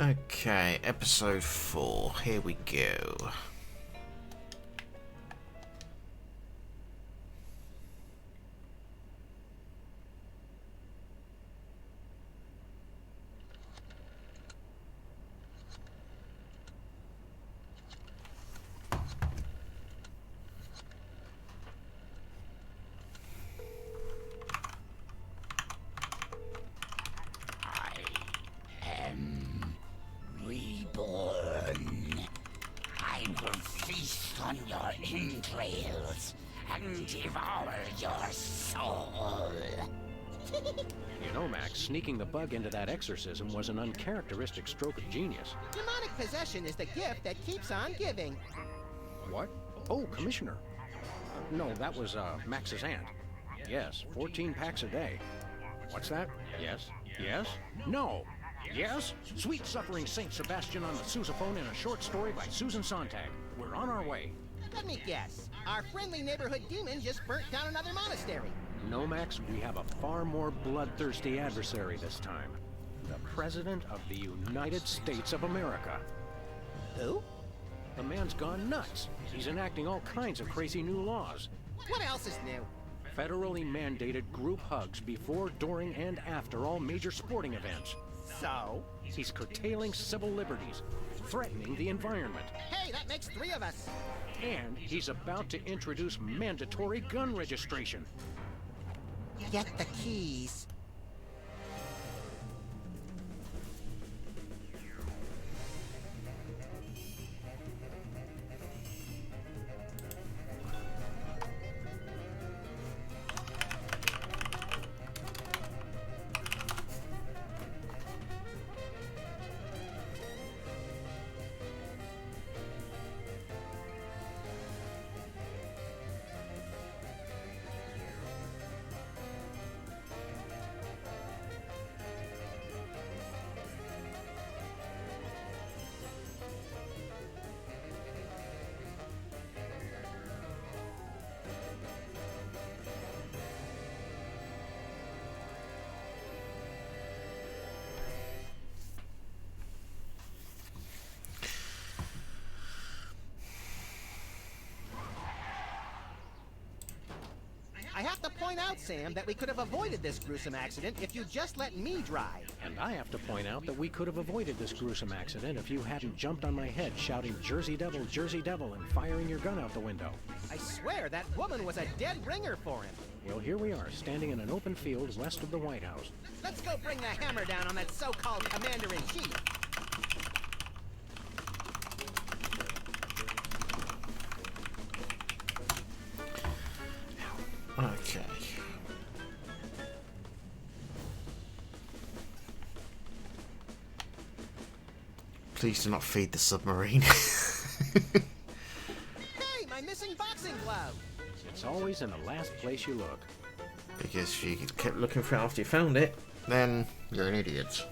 Okay, episode 4. Here we go. On your entrails and devour your soul. You know, Max, sneaking the bug into that exorcism was an uncharacteristic stroke of genius. Demonic possession is the gift that keeps on giving. What? Oh, Commissioner. No, that was, Max's aunt. Yes, 14 packs a day. What's that? Yes? Yes? No! Yes? Sweet Suffering Saint Sebastian on the sousaphone in a short story by Susan Sontag. We're on our way. Let me guess. Our friendly neighborhood demon just burnt down another monastery. No, Max, we have a far more bloodthirsty adversary this time. The President of the United States of America. Who? The man's gone nuts. He's enacting all kinds of crazy new laws. What else is new? Federally mandated group hugs before, during, and after all major sporting events. So? He's curtailing civil liberties, threatening the environment. Hey, that makes 3 of us. And he's about to introduce mandatory gun registration. Get the keys. I have to point out, Sam, that we could have avoided this gruesome accident if you just let me drive. And I have to point out that we could have avoided this gruesome accident if you hadn't jumped on my head shouting Jersey Devil, and firing your gun out the window. I swear that woman was a dead ringer for him. Well, here we are, standing in an open field west of the White House. Let's go bring the hammer down on that so-called commander-in-chief. Okay. Please do not feed the submarine. Hey, my missing boxing glove! It's always in the last place you look. Because if you kept looking for it after you found it, then you're an idiot.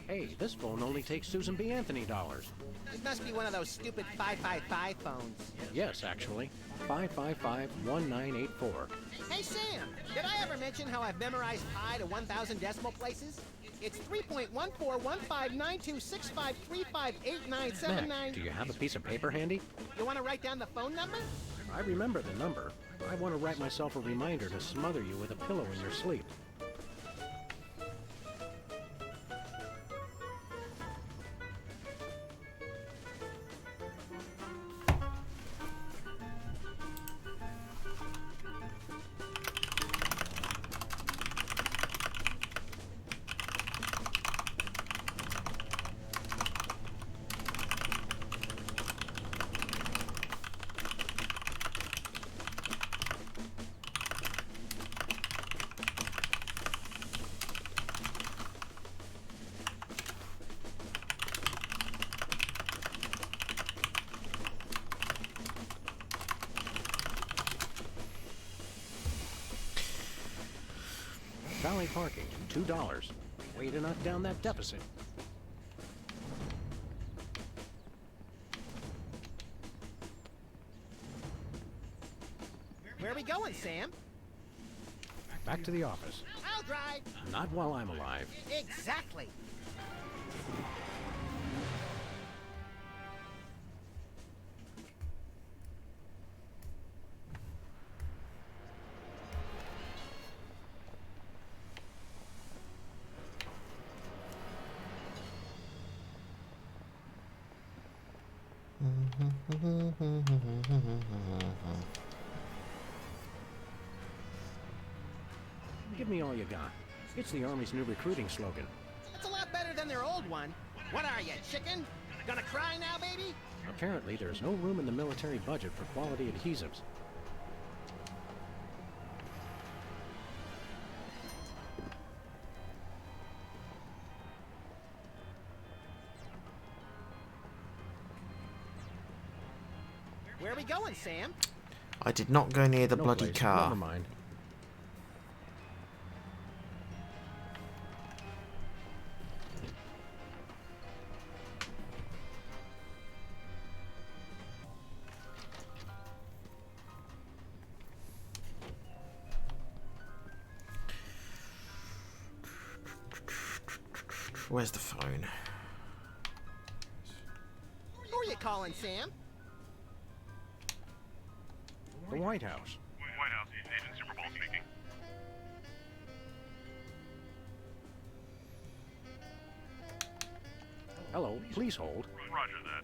Hey, this phone only takes Susan B. Anthony dollars. It must be one of those stupid 555 phones. Yes, actually. 555-1984. Hey, Sam, did I ever mention how I've memorized pi to 1,000 decimal places? It's 3.14159265358979. Mac, do you have a piece of paper handy? You want to write down the phone number? I remember the number. I want to write myself a reminder to smother you with a pillow in your sleep. Valet parking, $2. Way to knock down that deficit. Where are we going, Sam? Back to the office. I'll drive. Not while I'm alive. Exactly. Give me all you got. It's the Army's new recruiting slogan. That's a lot better than their old one. What are you, chicken? Gonna cry now, baby? Apparently, there's no room in the military budget for quality adhesives. Where are we going, Sam? I did not go near the No bloody place. car. Never mind. Where's the phone? Who are you calling, Sam? The White House. White House, Agent Superball speaking. Hello, please hold. Roger that.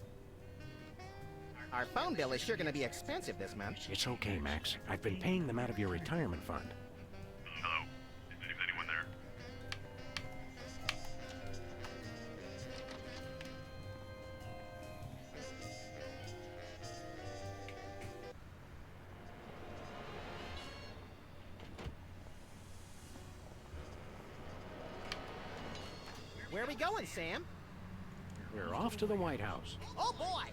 Our phone bill is sure gonna be expensive this month. It's okay, Max. I've been paying them out of your retirement fund. Hello. Is anyone there? Where are we going, Sam? We're off to the White House. Oh, boy!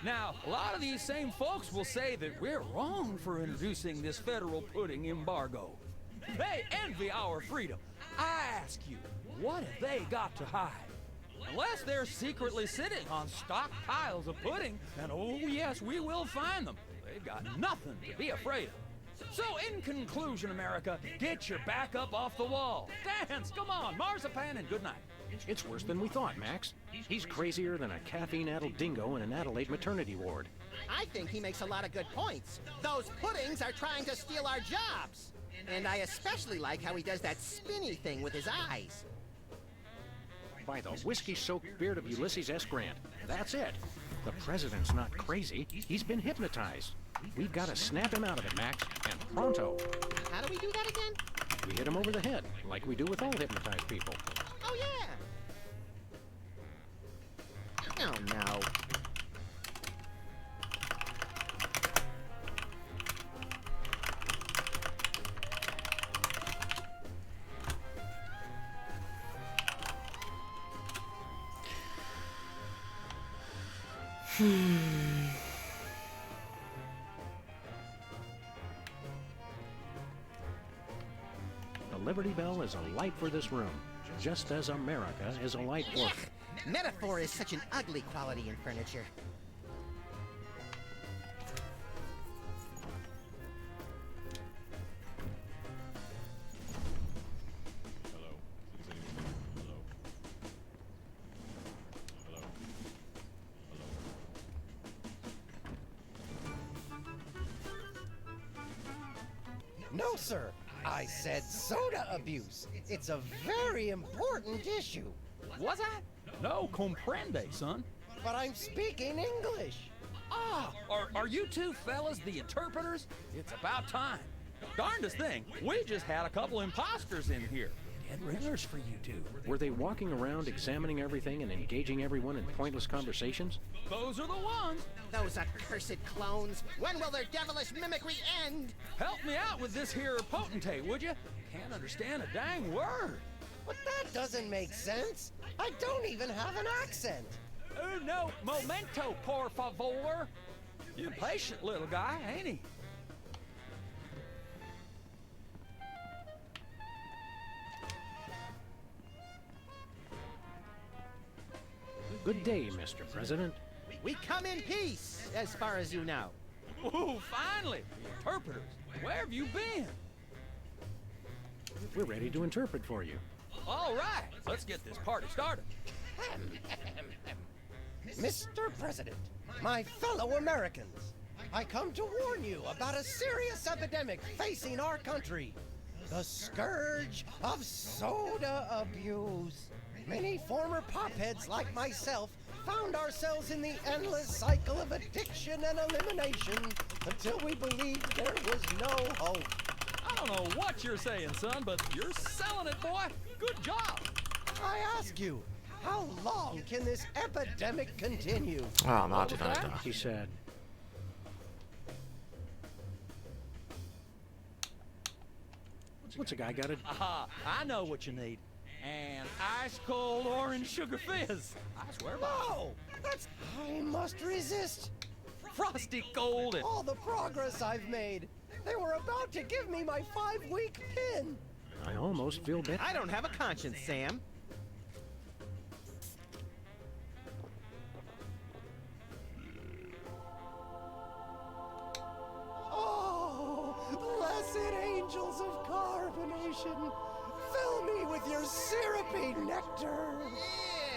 Now, a lot of these same folks will say that we're wrong for introducing this federal pudding embargo. They envy our freedom. I ask you, what have they got to hide? Unless they're secretly sitting on stockpiles of pudding, then oh yes, we will find them. They've got nothing to be afraid of. So in conclusion, America, get your back up off the wall. Dance, come on, marzipan and good night. It's worse than we thought, Max. He's crazier than a caffeine-addled dingo in an Adelaide maternity ward. I think he makes a lot of good points. Those puddings are trying to steal our jobs. And I especially like how he does that spinny thing with his eyes. By the whiskey-soaked beard of Ulysses S. Grant. That's it. The president's not crazy. He's been hypnotized. We've got to snap him out of it, Max, and pronto. How do we do that again? We hit him over the head, like we do with all hypnotized people. Oh, yeah. Oh, no. The Liberty Bell is a light for this room, just as America is a light for... Yuck! Metaphor is such an ugly quality in furniture. No, sir. I said soda abuse. It's a very important issue. Was I? No comprende, son. But I'm speaking English. Ah, are you two fellas the interpreters? It's about time. Darndest thing, we just had a couple imposters in here. Dead ringers for you two. Were they walking around examining everything and engaging everyone in pointless conversations? Those are the ones. Those accursed clones. When will their devilish mimicry end? Help me out with this here potentate, would you? Can't understand a dang word. But that doesn't make sense. I don't even have an accent. No momento, por favor. Impatient little guy, ain't he? Good day, Mr. President. We come in peace, as far as you know. Ooh, finally! The interpreters. Where have you been? We're ready to interpret for you. All right, let's get this party started. Mr. President, my fellow Americans, I come to warn you about a serious epidemic facing our country. The scourge of soda abuse. Many former popheads like myself found ourselves in the endless cycle of addiction and elimination until we believed there was no hope. I don't know what you're saying, son, but you're selling it, boy. Good job. I ask you, how long can this epidemic continue? Oh, Martin, I know. He said, what's a guy got to... Aha, I know what you need. An ice-cold orange sugar fizz. I swear by No! That's... I must resist. frosty cold and... All the progress I've made. They were about to give me my 5-week pin. I almost feel bad. I don't have a conscience, Sam. Oh, blessed angels of carbonation. Fill me with your syrupy nectar.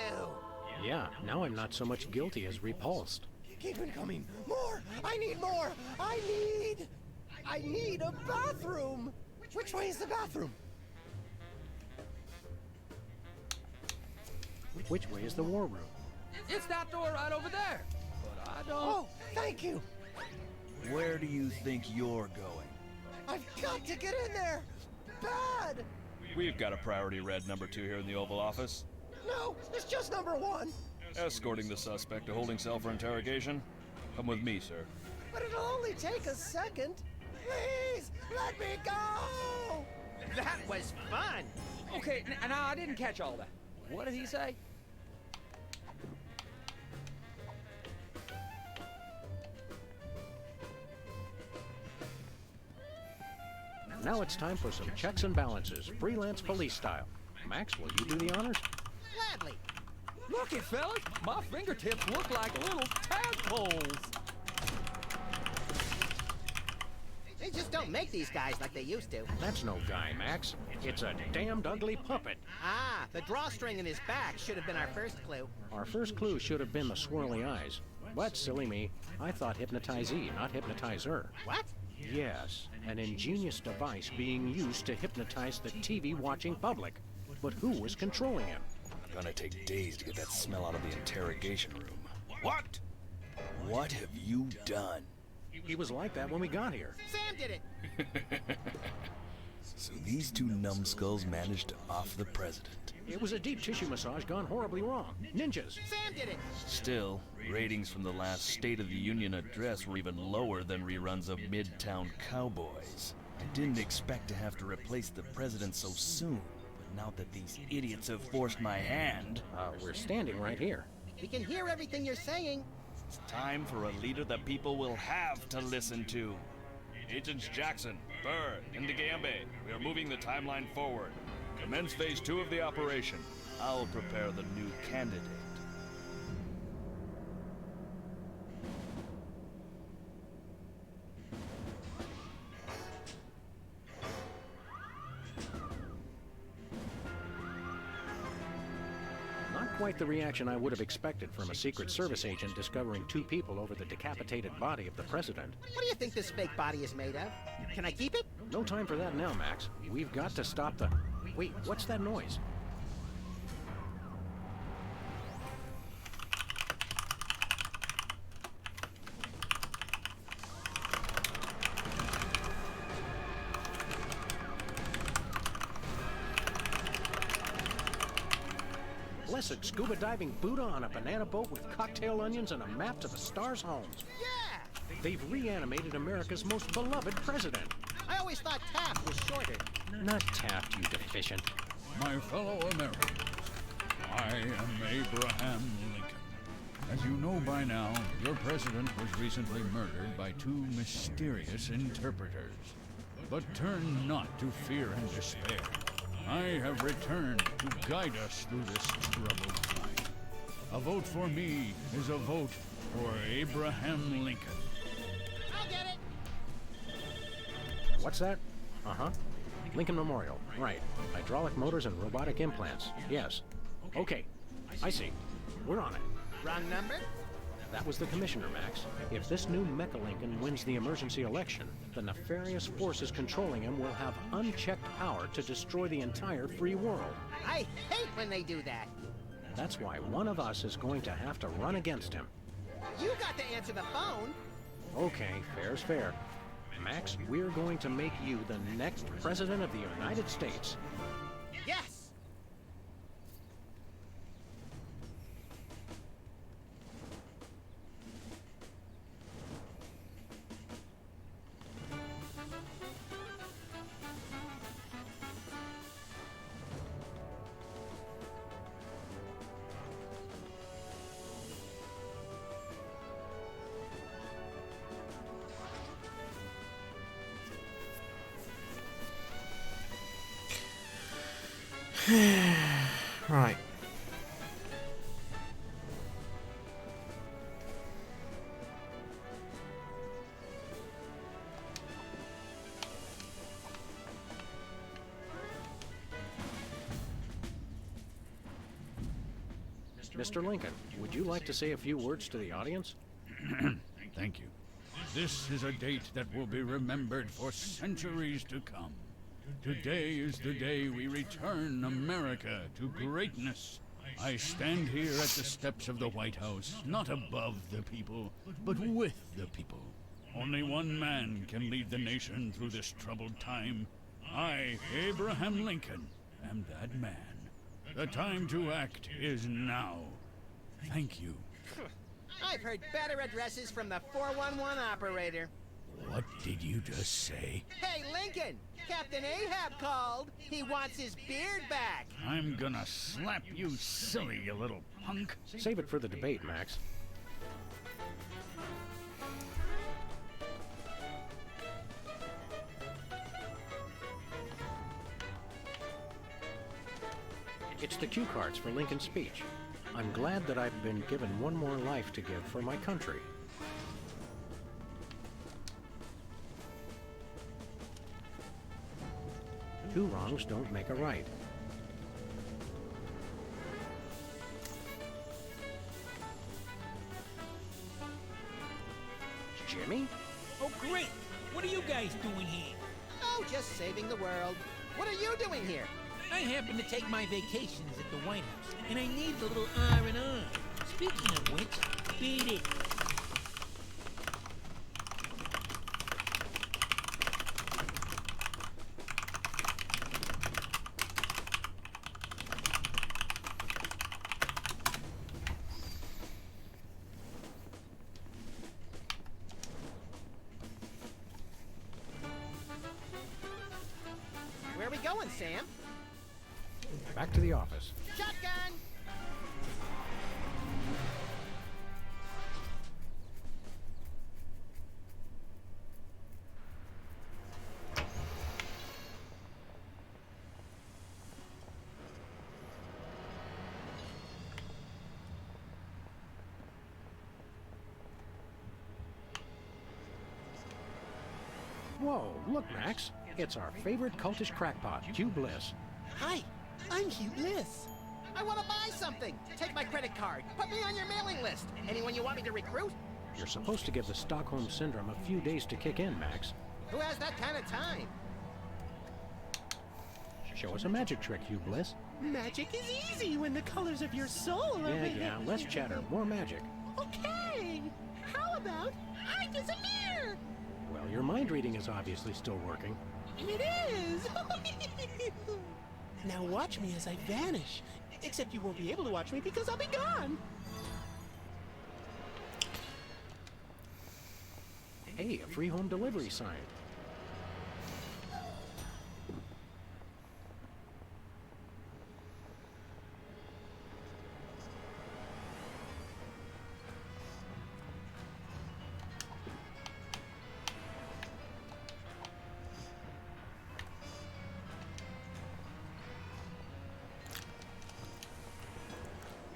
Ew! Yeah, now I'm not so much guilty as repulsed. Keep it coming. More. I need more. I need a bathroom. Which way is the bathroom? Which way is the war room? It's that door right over there. But I don't... Oh, thank you. Where do you think you're going? I've got to get in there. Bad. We've got a priority red number 2 here in the Oval Office. No, it's just number 1. Escorting the suspect to holding cell for interrogation. Come with me, sir. But it'll only take a second. Please, let me go. That was fun! Okay, now I didn't catch all that. What did he say? Now it's time for some checks and balances, freelance police style. Max, will you do the honors? Gladly. Look it, fellas. My fingertips look like little tadpoles. They just don't make these guys like they used to. That's no guy, Max. It's a damned ugly puppet. Ah, the drawstring in his back should have been our first clue. Our first clue should have been the swirly eyes. But, silly me, I thought hypnotizee, not hypnotizer. What? Yes, an ingenious device being used to hypnotize the TV-watching public. But who was controlling him? Gonna take days to get that smell out of the interrogation room. What? What have you done? He was like that when we got here. Sam did it! So these 2 numbskulls managed to off the president. It was a deep tissue massage gone horribly wrong. Ninjas. Sam did it! Still, ratings from the last State of the Union address were even lower than reruns of Midtown Cowboys. I didn't expect to have to replace the president so soon, but now that these idiots have forced my hand... We're standing right here. We can hear everything you're saying. It's time for a leader the people will have to listen to. Agents Jackson, Burr, and DeGambe, we are moving the timeline forward. Commence phase 2 of the operation. I'll prepare the new candidate. Not quite the reaction I would have expected from a Secret Service agent discovering 2 people over the decapitated body of the president. What do you think this fake body is made of? Can I keep it? No time for that now, Max. We've got to stop the... Wait, what's that noise? Blessed scuba diving Buddha on a banana boat with cocktail onions and a map to the stars' homes. Yeah! They've reanimated America's most beloved president. I always thought Taft was shorter. Not Taft, you deficient. My fellow Americans, I am Abraham Lincoln. As you know by now, your president was recently murdered by 2 mysterious interpreters. But turn not to fear and despair. I have returned to guide us through this troubled time. A vote for me is a vote for Abraham Lincoln. I'll get it! What's that? Uh-huh. Lincoln Memorial. Right. Hydraulic motors and robotic implants. Yes. Okay. I see. We're on it. Wrong number? That was the commissioner, Max. If this new Mecha Lincoln wins the emergency election, the nefarious forces controlling him will have unchecked power to destroy the entire free world. I hate when they do that. That's why one of us is going to have to run against him. You got to answer the phone. Okay, fair's fair. Max, we're going to make you the next president of the United States. Yes! Right. Mr. Lincoln, would you like to say a few words to the audience? Thank you. This is a date that will be remembered for centuries to come. Today is the day we return America to greatness. I stand here at the steps of the White House, not above the people, but with the people. Only one man can lead the nation through this troubled time. I, Abraham Lincoln, am that man. The time to act is now. Thank you. I've heard better addresses from the 411 operator. What did you just say? Hey, Lincoln! Captain Ahab called. He wants his beard back. I'm gonna slap you silly, you little punk. Save it for the debate, Max. It's the cue cards for Lincoln's speech. I'm glad that I've been given one more life to give for my country. Two wrongs don't make a right. Jimmy? Oh, great! What are you guys doing here? Oh, just saving the world. What are you doing here? I happen to take my vacations at the White House, and I need the little R&R. Speaking of which, beat it. Where are we going, Sam? Back to the office. Shotgun! Whoa, look, Max. It's our favorite cultish crackpot, Hugh Bliss. Hi, I'm Hugh Bliss. I want to buy something. Take my credit card. Put me on your mailing list. Anyone you want me to recruit? You're supposed to give the Stockholm Syndrome a few days to kick in, Max. Who has that kind of time? Show us a magic trick, Hugh Bliss. Magic is easy when the colors of your soul are... Yeah, less chatter, more magic. Okay. How about I disappear? Well, your mind reading is obviously still working. It is. Now watch me as I vanish. Except you won't be able to watch me because I'll be gone. Hey, a free home delivery sign.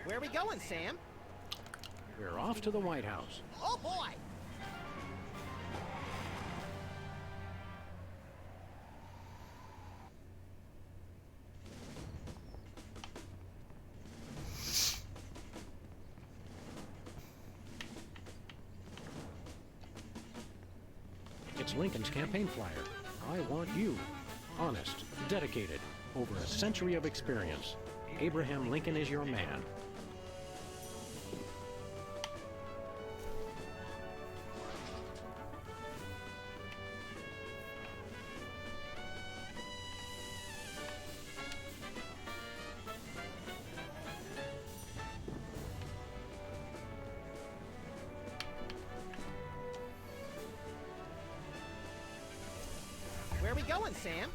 Where are we going, Sam? We're off to the White House. Oh, boy! It's Lincoln's campaign flyer. I want you. Honest, dedicated, over a century of experience. Abraham Lincoln is your man. Where are we going, Sam?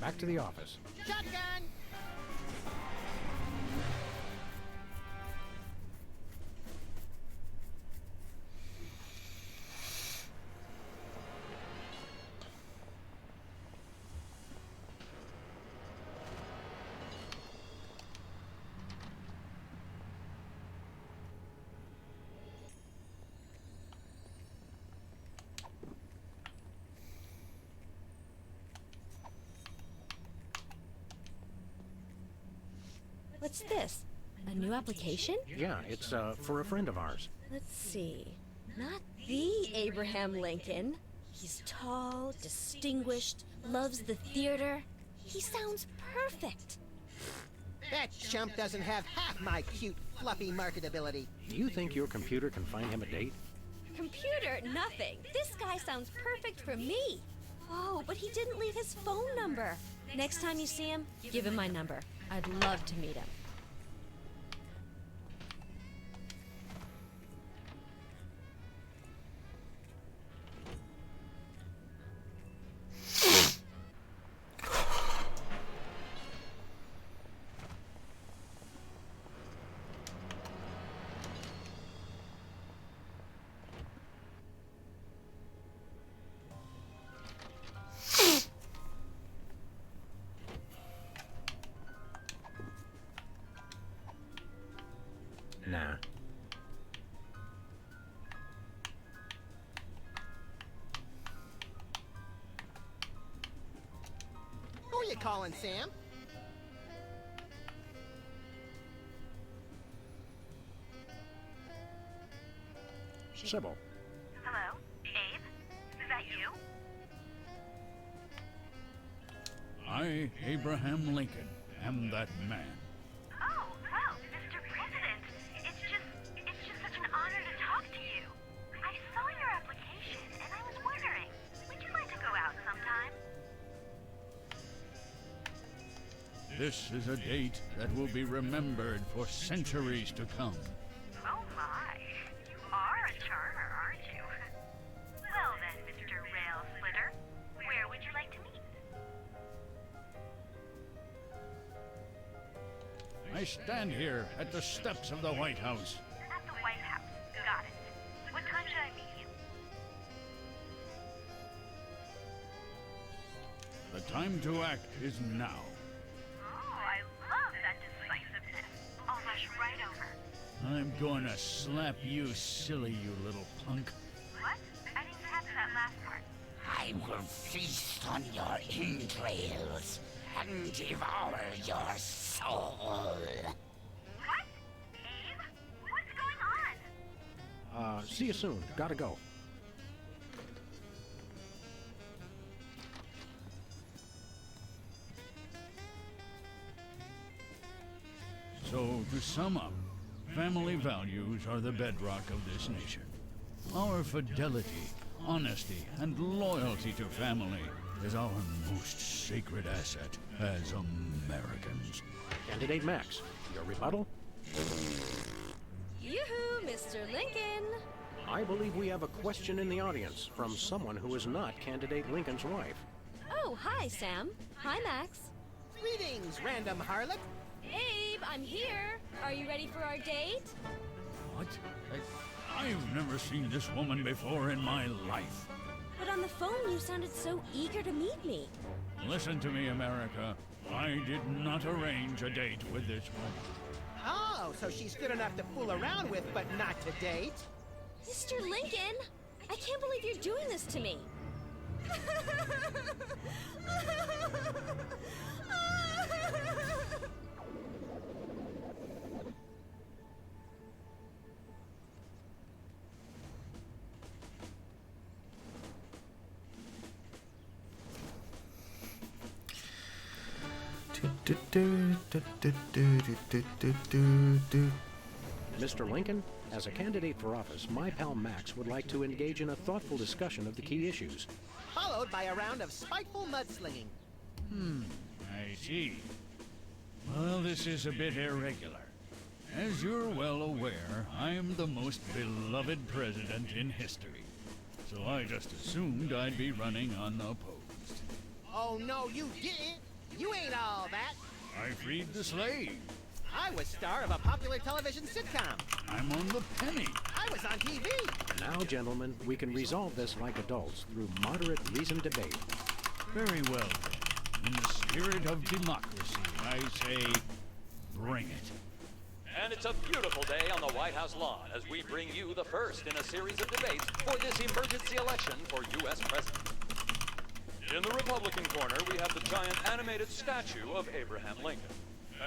Back to the office. Shotgun! What's this? A new application? Yeah, it's for a friend of ours. Let's see. Not the Abraham Lincoln. He's tall, distinguished, loves the theater. He sounds perfect. That chump doesn't have half my cute, fluffy marketability. Do you think your computer can find him a date? Computer, nothing. This guy sounds perfect for me. Oh, but he didn't leave his phone number. Next time you see him, give him my number. I'd love to meet him. Nah. Who are you calling, Sam? Sybil. Hello? Abe? Is that you? I, Abraham Lincoln, am that man. Oh, Mr. President. It's just such an honor to talk to you. I saw your application, and I was wondering, would you like to go out sometime? This is a date that will be remembered for centuries to come. Oh my. You are a charmer, aren't you? Well then, Mr. Rail Splitter, where would you like to meet? I stand here at the steps of the White House. At the White House. Got it. What time should I meet you? The time to act is now. Oh, I love that decisiveness. I'll rush right over. I'm going to slap you silly, you little punk. What? I didn't catch that last part. I will feast on your entrails and devour your soul. What? Abe? What's going on? See you soon. Gotta go. So, to sum up, family values are the bedrock of this nation. Our fidelity, honesty, and loyalty to family is our most sacred asset as Americans. Candidate Max, your rebuttal? Yoo-hoo, Mr. Lincoln. I believe we have a question in the audience from someone who is not Candidate Lincoln's wife. Oh, hi, Sam. Hi, Max. Greetings, random harlot. Abe, I'm here. Are you ready for our date? What? I've never seen this woman before in my life. But on the phone, you sounded so eager to meet me. Listen to me, America. I did not arrange a date with this woman. Oh, so she's good enough to fool around with, but not to date? Mr. Lincoln, I can't believe you're doing this to me. Mr. Lincoln, as a candidate for office, my pal Max would like to engage in a thoughtful discussion of the key issues. Followed by a round of spiteful mudslinging. I see. Well, this is a bit irregular. As you're well aware, I'm the most beloved president in history. So I just assumed I'd be running unopposed. Oh, no, you didn't. You ain't all that. I freed the slave. I was star of a popular television sitcom. I'm on the penny. I was on TV. Now, gentlemen, we can resolve this like adults through moderate, reasoned debate. Very well. In the spirit of democracy, I say, bring it. And it's a beautiful day on the White House lawn as we bring you the first in a series of debates for this emergency election for U.S. President. In the Republican corner, we have the giant animated statue of Abraham Lincoln.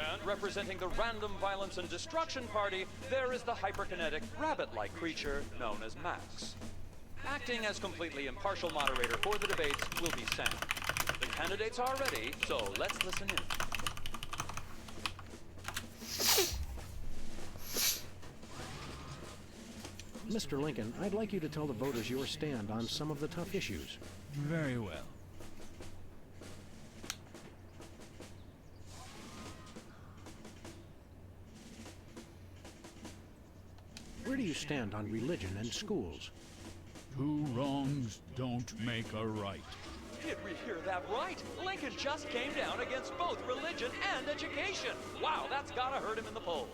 And representing the Random Violence and Destruction Party, there is the hyperkinetic, rabbit-like creature known as Max. Acting as completely impartial moderator for the debates will be Sam. The candidates are ready, so let's listen in. Mr. Lincoln, I'd like you to tell the voters your stand on some of the tough issues. Very well. Where do you stand on religion and schools? Two wrongs don't make a right. Did we hear that right? Lincoln just came down against both religion and education. Wow, that's gotta hurt him in the polls.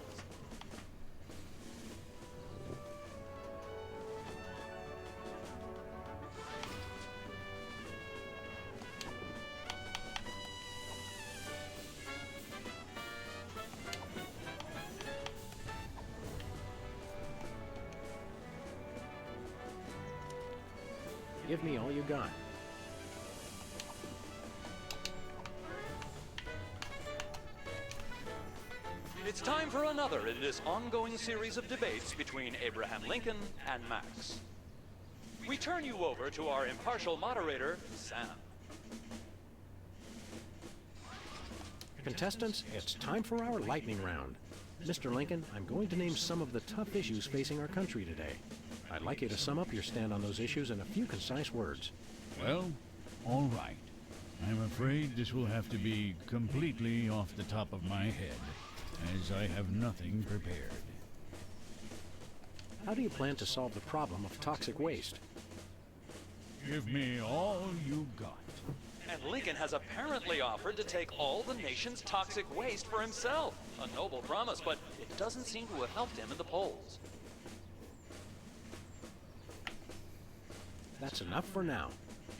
Give me all you got. It's time for another in this ongoing series of debates between Abraham Lincoln and Max. We turn you over to our impartial moderator, Sam. Contestants, it's time for our lightning round. Mr. Lincoln, I'm going to name some of the tough issues facing our country today. I'd like you to sum up your stand on those issues in a few concise words. Well, all right. I'm afraid this will have to be completely off the top of my head, as I have nothing prepared. How do you plan to solve the problem of toxic waste? Give me all you got. And Lincoln has apparently offered to take all the nation's toxic waste for himself. A noble promise, but it doesn't seem to have helped him in the polls. That's enough for now.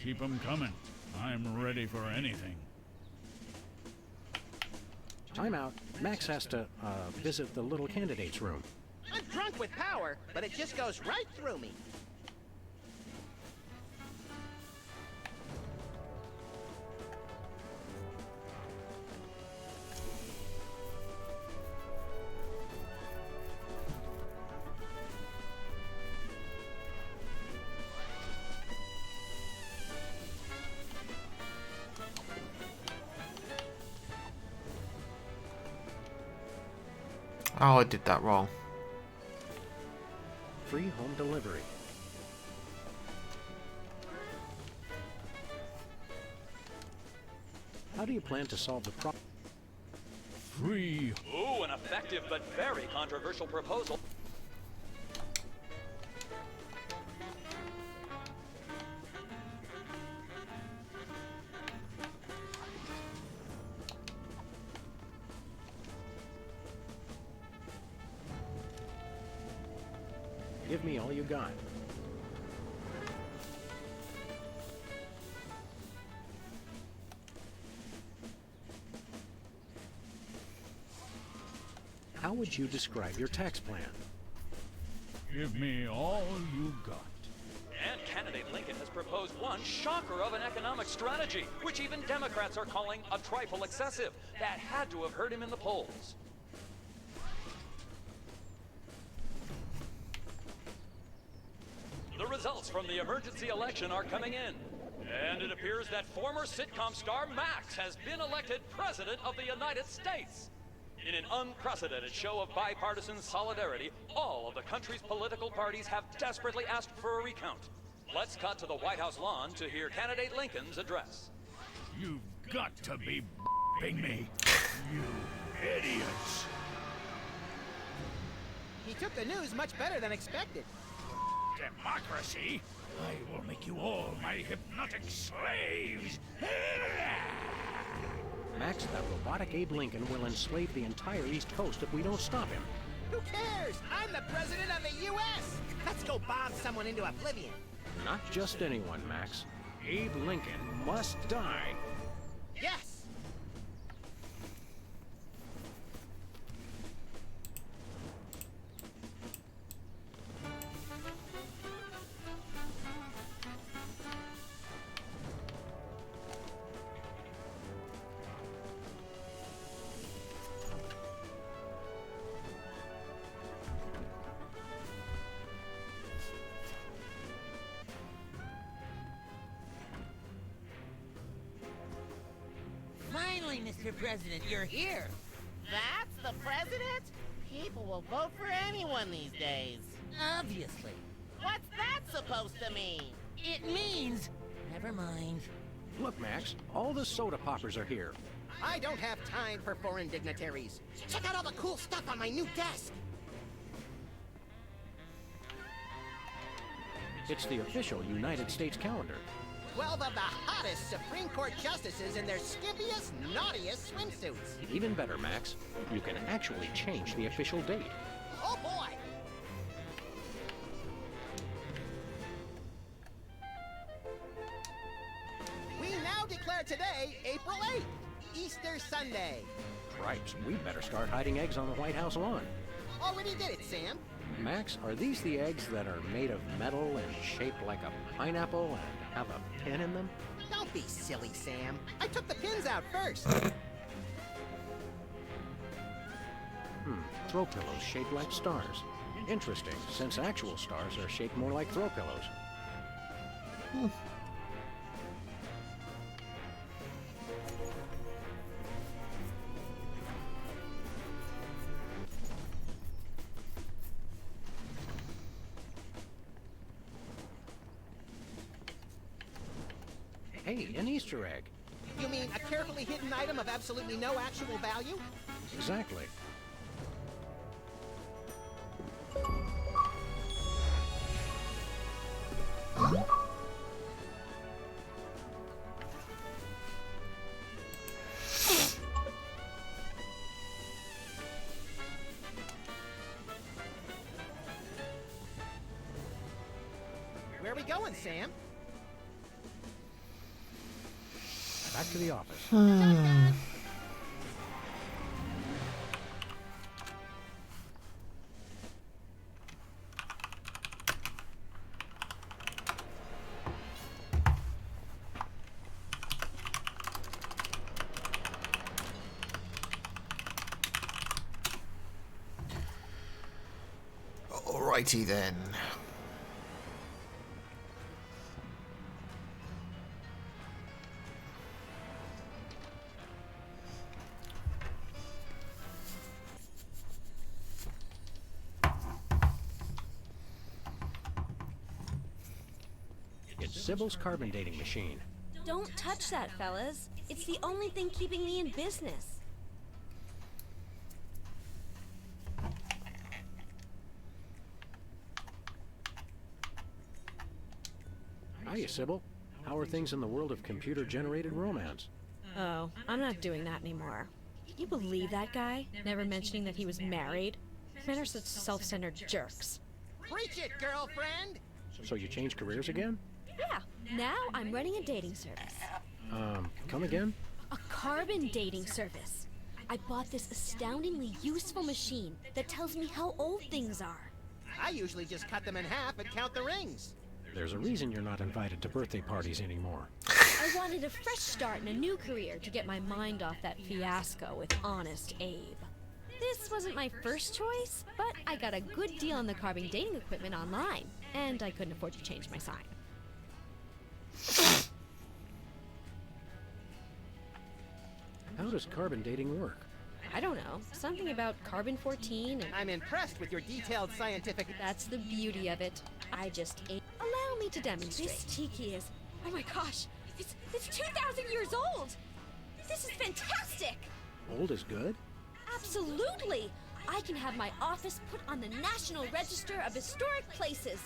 Keep 'em coming. I'm ready for anything. Time out. Max has to, visit the little candidate's room. I'm drunk with power, but it just goes right through me. Oh, I did that wrong. Free home delivery. How do you plan to solve the problem? Free. Ooh, an effective but very controversial proposal. Give me all you got. How would you describe your tax plan? Give me all you got. And candidate Lincoln has proposed one shocker of an economic strategy, which even Democrats are calling a trifle excessive. That had to have hurt him in the polls. The results from the emergency election are coming in. And it appears that former sitcom star Max has been elected President of the United States. In an unprecedented show of bipartisan solidarity, all of the country's political parties have desperately asked for a recount. Let's cut to the White House lawn to hear candidate Lincoln's address. You've got to be b***ing me, you idiots. He took the news much better than expected. Democracy? I will make you all my hypnotic slaves. Max, that robotic Abe Lincoln will enslave the entire East Coast if we don't stop him. Who cares? I'm the president of the U.S. Let's go bomb someone into oblivion. Not just anyone, Max. Abe Lincoln must die. Yes! Finally, Mr. President, you're here. That's the president? People will vote for anyone these days. Obviously. What's that supposed to mean? It means... Never mind. Look, Max, all the soda poppers are here. I don't have time for foreign dignitaries. Check out all the cool stuff on my new desk. It's the official United States calendar. 12 of the hottest Supreme Court justices in their skimpiest, naughtiest swimsuits. Even better, Max. You can actually change the official date. Oh boy! We now declare today April 8th, Easter Sunday. Cripes, we better start hiding eggs on the White House lawn. Already did it, Sam. Max, are these the eggs that are made of metal and shaped like a pineapple and have a pin in them? Don't be silly, Sam. I took the pins out first. Throw pillows shaped like stars. Interesting, since actual stars are shaped more like throw pillows. Hey, an Easter egg. You mean a carefully hidden item of absolutely no actual value? Exactly. Where are we going, Sam? Back to the office. Alrighty then. It's Sybil's carbon dating machine. Don't touch that, fellas. It's the only thing keeping me in business. Hiya, Sybil. How are things in the world of computer-generated romance? Oh, I'm not doing that anymore. Can you believe that guy? Never mentioning that he was married? Men are such self-centered jerks. Preach it, girlfriend! So you changed careers again? Yeah, now I'm running a dating service. Come again? A carbon dating service. I bought this astoundingly useful machine that tells me how old things are. I usually just cut them in half and count the rings. There's a reason you're not invited to birthday parties anymore. I wanted a fresh start and a new career to get my mind off that fiasco with Honest Abe. This wasn't my first choice, but I got a good deal on the carbon dating equipment online, and I couldn't afford to change my sign. How does carbon dating work? I don't know. Something about carbon-14 and... I'm impressed with your detailed scientific... That's the beauty of it. I just ate... Allow me to demonstrate. This tiki is... Oh my gosh! It's 2,000 years old! This is fantastic! Old is good? Absolutely! I can have my office put on the National Register of Historic Places.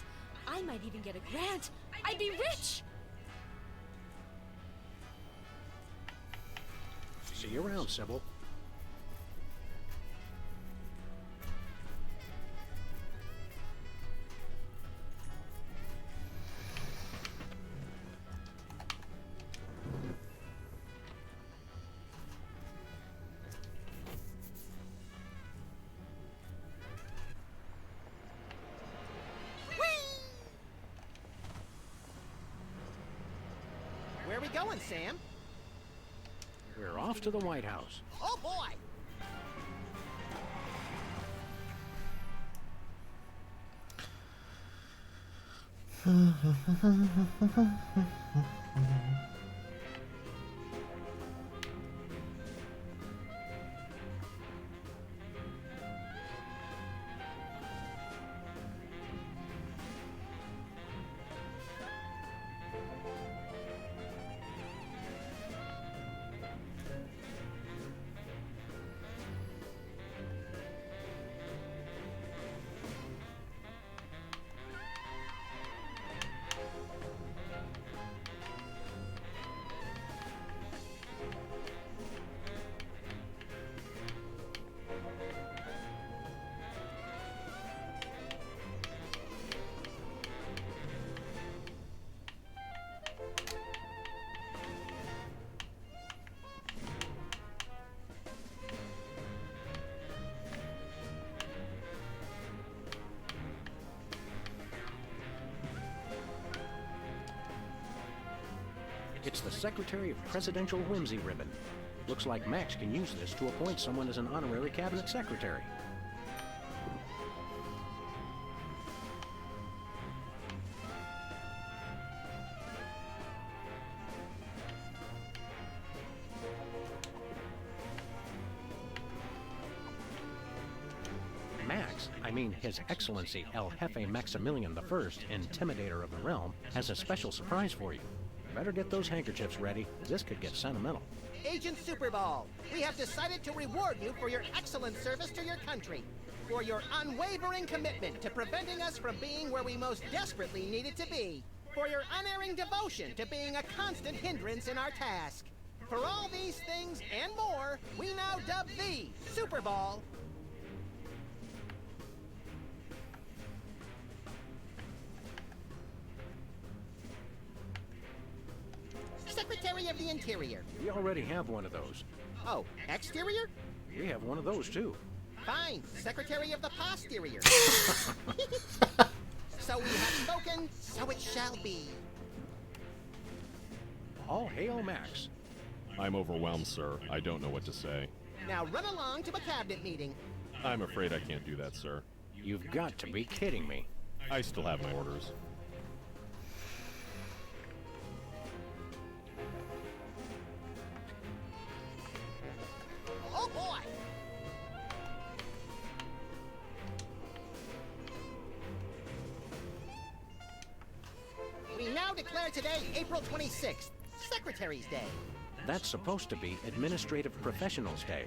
I might even get a grant. I'd be rich! See you around, Sybil. Where are we going, Sam? We're off to the White House. Oh, boy! It's the Secretary of Presidential Whimsy ribbon. Looks like Max can use this to appoint someone as an honorary cabinet secretary. Max, I mean His Excellency El Jefe Maximilian I, Intimidator of the Realm, has a special surprise for you. Better get those handkerchiefs ready. This could get sentimental. Agent Superball, we have decided to reward you for your excellent service to your country, for your unwavering commitment to preventing us from being where we most desperately needed to be, for your unerring devotion to being a constant hindrance in our task. For all these things and more, we now dub thee Superball. Secretary Secretary of the Interior. We already have one of those. Oh, exterior? We have one of those, too. Fine, Secretary of the Posterior. So we have spoken, so it shall be. All hail Max. I'm overwhelmed, sir. I don't know what to say. Now run along to a cabinet meeting. I'm afraid I can't do that, sir. You've got to be kidding me. I still have my orders. Oh boy! We now declare today April 26th, Secretary's Day. That's supposed to be Administrative Professionals Day.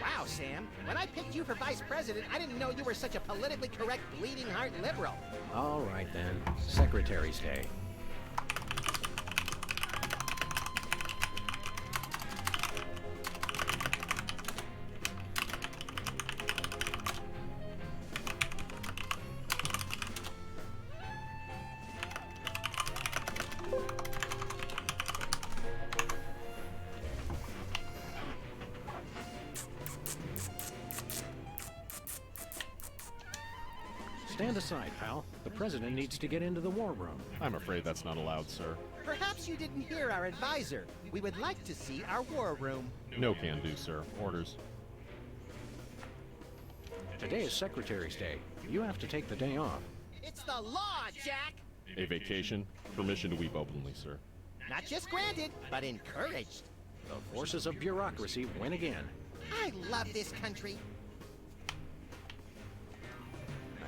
Wow, Sam. When I picked you for vice president, I didn't know you were such a politically correct bleeding heart liberal. All right, then. Secretary's Day. Stand aside, pal. The president needs to get into the war room. I'm afraid that's not allowed, sir. Perhaps you didn't hear our advisor. We would like to see our war room. No can do, sir. Orders. Today is Secretary's Day. You have to take the day off. It's the law, Jack! A vacation? Permission to weep openly, sir. Not just granted, but encouraged. The forces of bureaucracy win again. I love this country.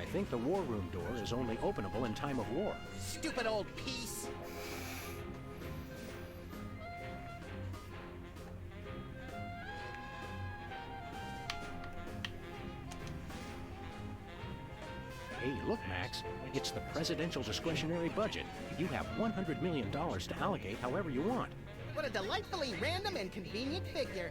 I think the war room door is only openable in time of war. Stupid old piece. Hey, look, Max. It's the presidential discretionary budget. You have $100 million to allocate however you want. What a delightfully random and convenient figure.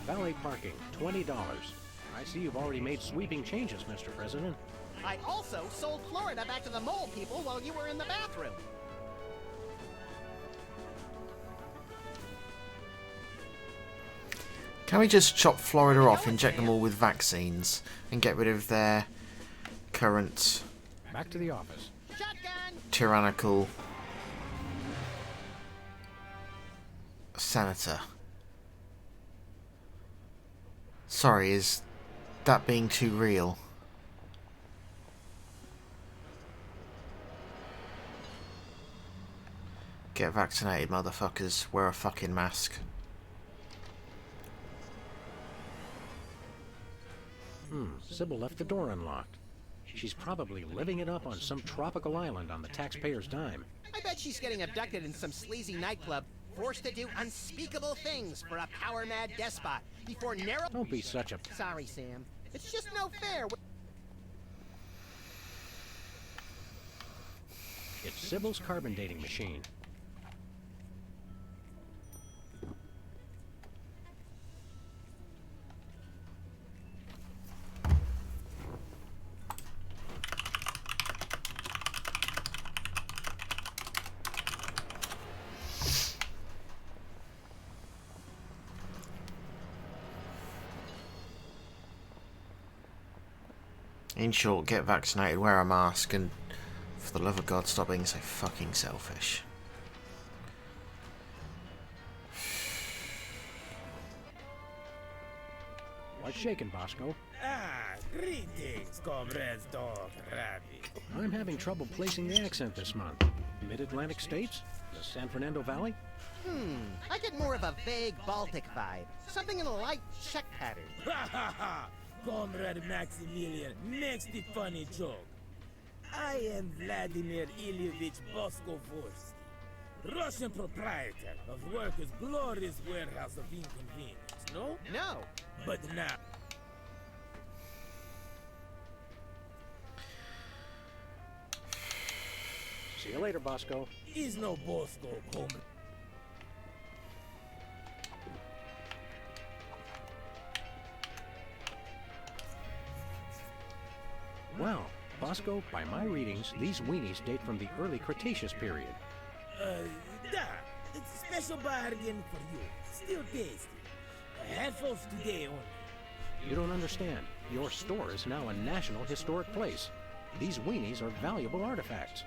Valet parking, $20. I see you've already made sweeping changes, Mr. President. I also sold Florida back to the mole people while you were in the bathroom. Can we just chop Florida off, inject them all with vaccines, and get rid of their current Back to the office. Shotgun! tyrannical senator? Sorry, is that being too real? Get vaccinated, motherfuckers. Wear a fucking mask. Sybil left the door unlocked. She's probably living it up on some tropical island on the taxpayer's dime. I bet she's getting abducted in some sleazy nightclub, forced to do unspeakable things for a power-mad despot before narrow... Don't be such a... Sorry, Sam. It's just no fair. It's Sybil's carbon dating machine. In short, get vaccinated, wear a mask, and for the love of God, stop being so fucking selfish. What's shaking, Bosco? Greetings, comrades, dog, rabbit. I'm having trouble placing the accent this month. Mid-Atlantic states? The San Fernando Valley? I get more of a vague Baltic vibe. Something in a light Czech pattern. Ha ha ha! Comrade Maximilian makes the funny joke. I am Vladimir Ilyevich Boskovorsky, Russian proprietor of Workers' glorious warehouse of inconvenience, no? No. But now... See you later, Bosco. Is no Bosco coming. Well, Bosco, by my readings, these weenies date from the early Cretaceous period. Da. It's a special bargain for you. Still tasty. Handfuls today only. You don't understand. Your store is now a National Historic Place. These weenies are valuable artifacts.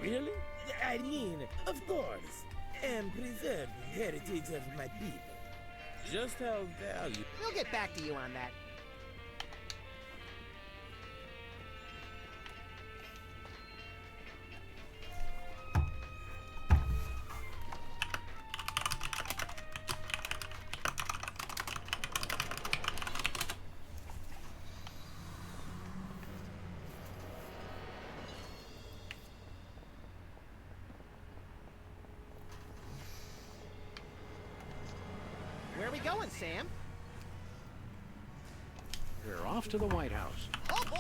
Really? I mean, of course. And preserving heritage of my people. Just how valuable. We'll get back to you on that. Where are we going, Sam? We're off to the White House. Oh, boy!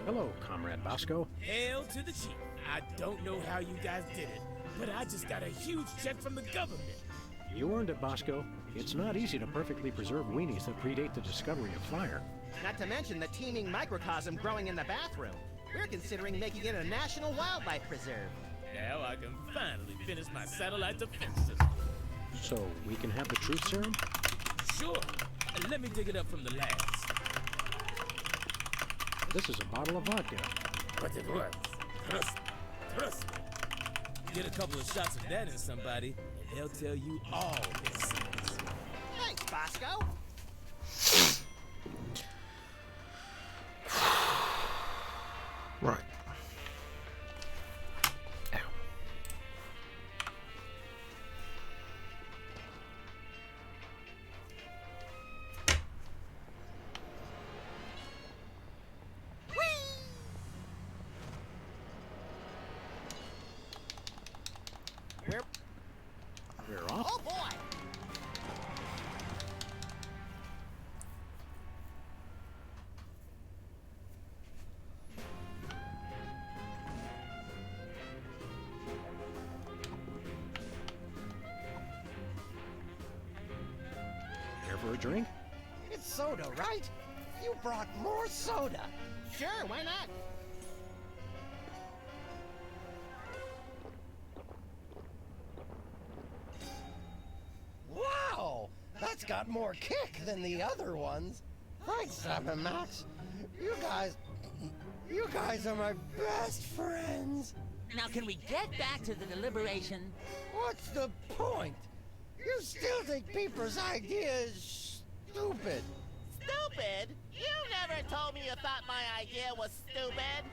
Hello, Comrade Bosco. Hail to the chief. I don't know how you guys did it, but I just got a huge check from the government. You earned it, Bosco. It's not easy to perfectly preserve weenies that predate the discovery of fire. Not to mention the teeming microcosm growing in the bathroom. We're considering making it a national wildlife preserve. Now I can finally finish my satellite defense system. So, we can have the truth serum? Sure. Let me dig it up from the labs. This is a bottle of vodka. But it works. Trust me. Get a couple of shots of that in somebody, and they'll tell you all their secrets. Thanks, Bosco. Right. Ow. We're off. Oh, boy! Care for a drink? It's soda, right? You brought more soda. Sure, why not? Wow! That's got more kick than the other ones. Thanks, Sam and Max. You guys are my best friends. Now, can we get back to the deliberation? What's the point? You still think Peeper's idea is stupid. Stupid? You never told me you thought my idea was stupid.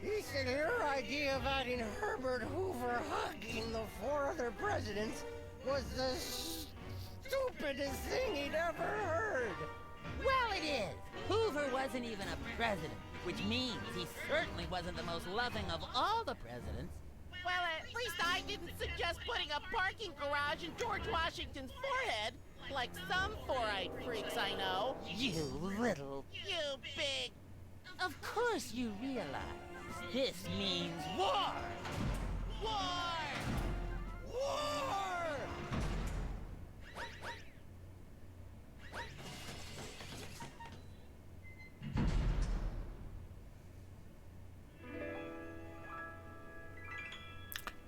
He said her idea of adding Herbert Hoover hugging the 4 other presidents was the stupidest thing he'd ever heard. Well, it is. Hoover wasn't even a president, which means he certainly wasn't the most loving of all the presidents. Well, at least I didn't suggest putting a parking garage in George Washington's forehead, like some 4-eyed freaks I know. You little... You big... Of course you realize this means war! War! War!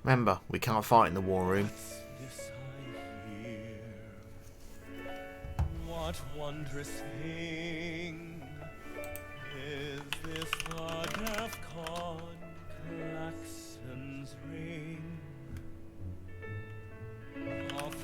Remember, we can't fight in the war room. This I hear. What wondrous thing is this the DEFCON klaxon's ring? Off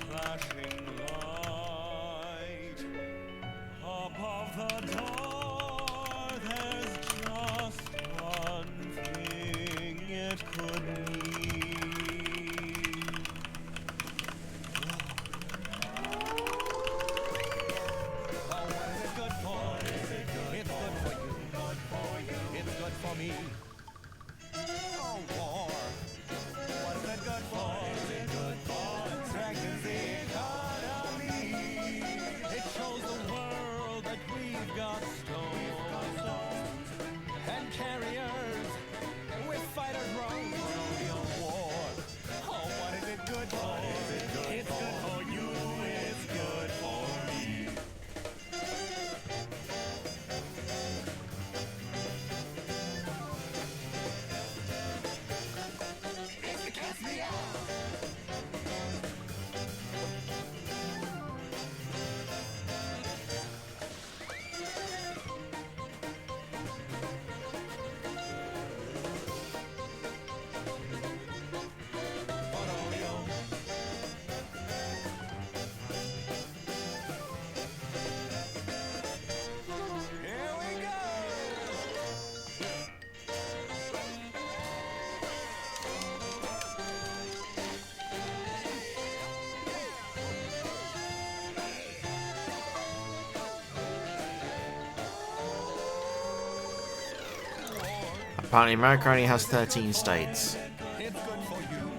Apparently America only has 13 states. It's good for you.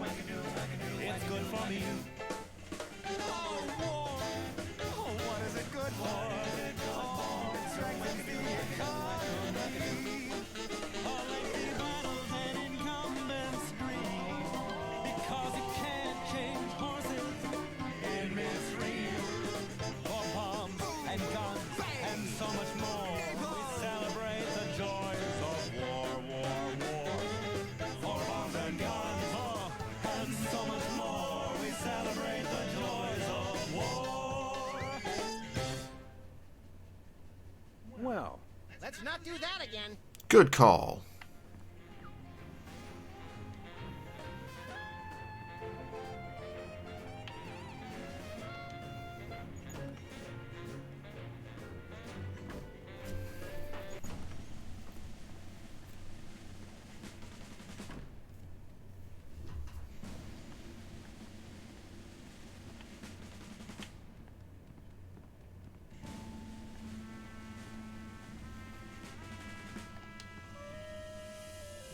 It's good for me. Oh, war. Oh, what is it good for? Oh, it strengthens the economy. All lengthy battles and incumbents scream because you can't change horses in midstream. For bombs and guns and so much more, we celebrate the joys of war, war, war. For bombs and guns, oh, and so much more, we celebrate the joys of war. Well, Let's not do that again. Good call.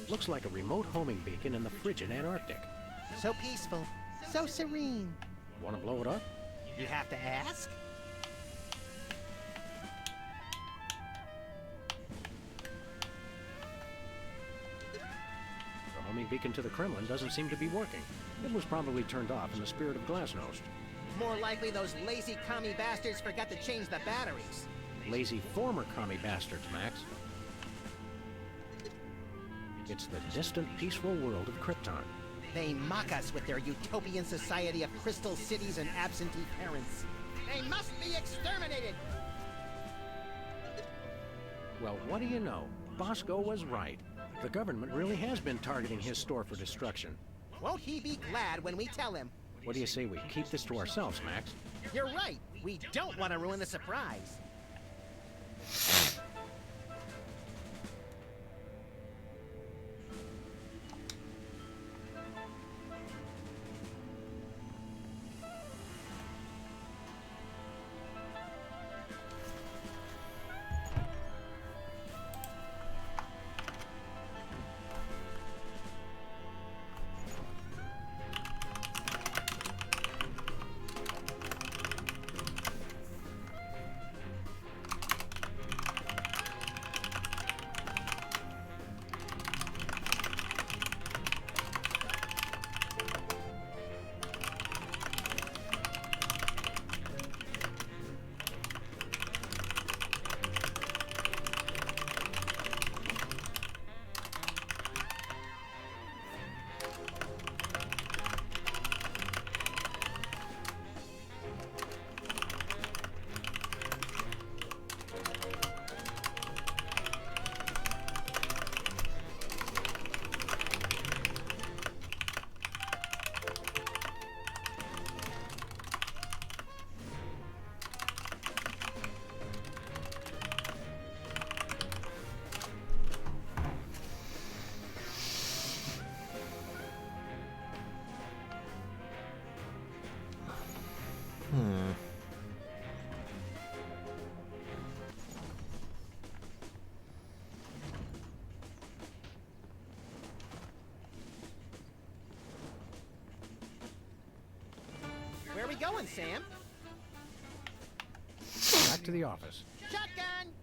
looks like a remote homing beacon in the frigid Antarctic. So peaceful. So serene. Want to blow it up? You have to ask? The homing beacon to the Kremlin doesn't seem to be working. It was probably turned off in the spirit of Glasnost. More likely those lazy commie bastards forgot to change the batteries. Lazy former commie bastards, Max. It's the distant, peaceful world of Krypton. They mock us with their utopian society of crystal cities and absentee parents. They must be exterminated! Well, what do you know? Bosco was right. The government really has been targeting his store for destruction. Won't he be glad when we tell him? What do you say we keep this to ourselves, Max? You're right. We don't want to ruin the surprise. Where are we going, Sam? Back to the office. Shotgun!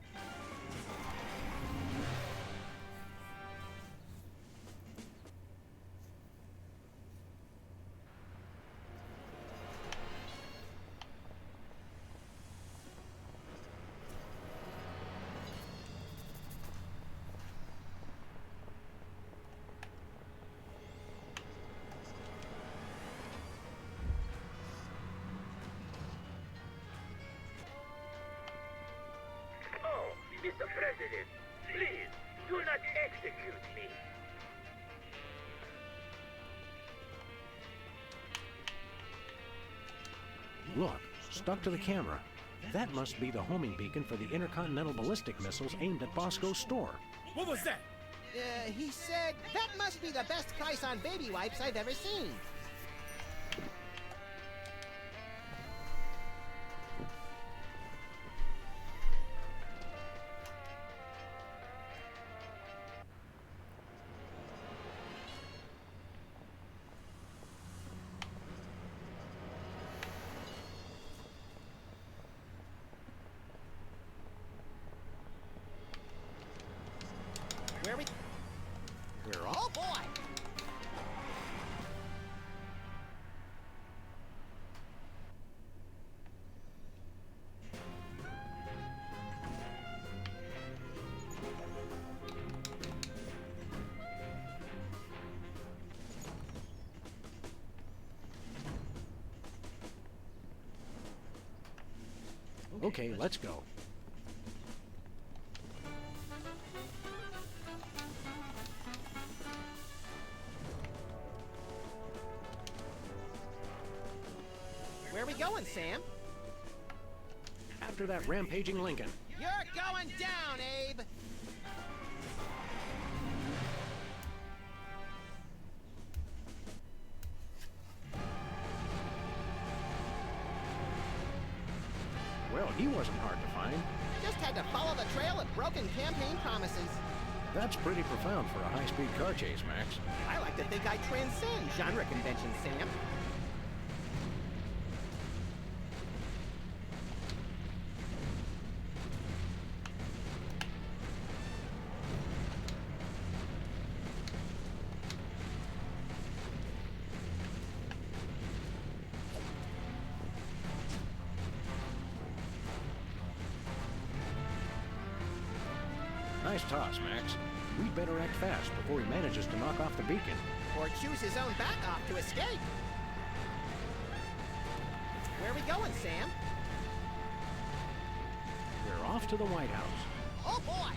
Oh, Mr. President, please do not execute me. Look, stuck to the camera. That must be the homing beacon for the intercontinental ballistic missiles aimed at Bosco's store. What was that? He said, that must be the best price on baby wipes I've ever seen. Okay, let's go. Where are we going, Sam? After that rampaging Lincoln. You're going down, Abe! Well, he wasn't hard to find. Just had to follow the trail of broken campaign promises. That's pretty profound for a high-speed car chase, Max. I like to think I transcend genre conventions, Sam. Nice toss, Max. We'd better act fast before he manages to knock off the beacon. Or choose his own back off to escape. Where are we going, Sam? We're off to the White House. Oh, boy!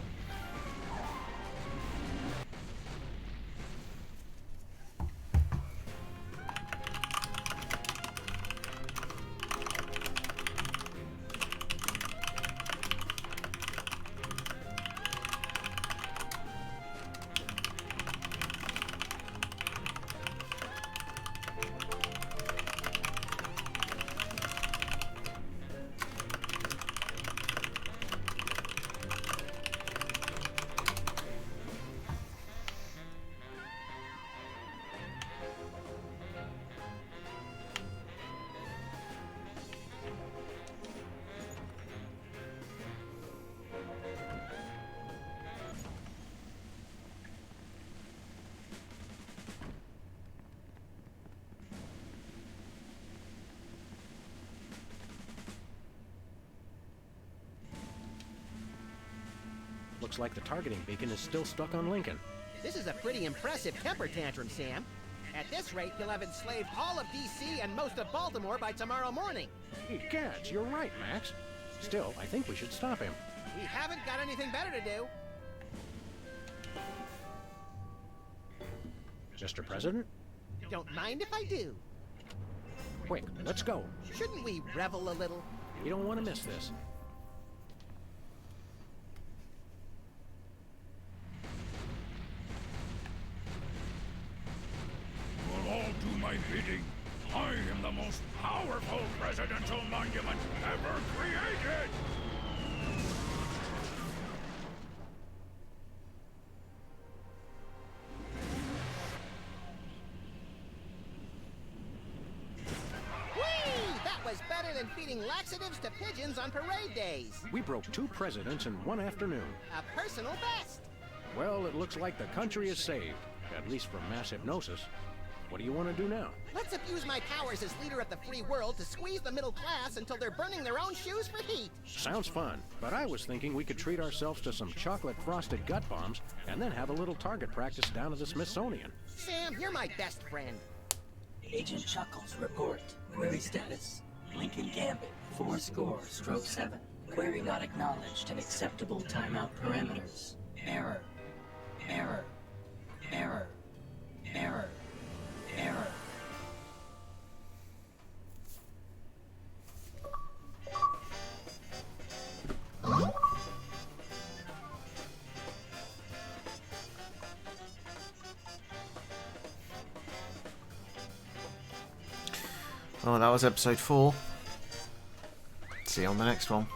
Looks like the targeting beacon is still stuck on Lincoln. This is a pretty impressive temper tantrum, Sam. At this rate, he'll have enslaved all of D.C. and most of Baltimore by tomorrow morning. Hey, Gads, you're right, Max. Still, I think we should stop him. We haven't got anything better to do. Mr. President? Don't mind if I do. Quick, let's go. Shouldn't we revel a little? You don't want to miss this. Will all do my bidding. I am the most powerful presidential monument ever created! Whee! That was better than feeding laxatives to pigeons on parade days. We broke 2 presidents in one afternoon. A personal best. Well, it looks like the country is saved, at least from mass hypnosis. What do you want to do now? Let's abuse my powers as leader of the free world to squeeze the middle class until they're burning their own shoes for heat. Sounds fun, but I was thinking we could treat ourselves to some chocolate-frosted gut bombs and then have a little target practice down at the Smithsonian. Sam, you're my best friend. Agent Chuckles, report. Query status. Lincoln Gambit, 4-7. Query not acknowledged and acceptable timeout parameters. Error. Error. Error. Error. Error. Oh, that was episode 4. See you on the next one.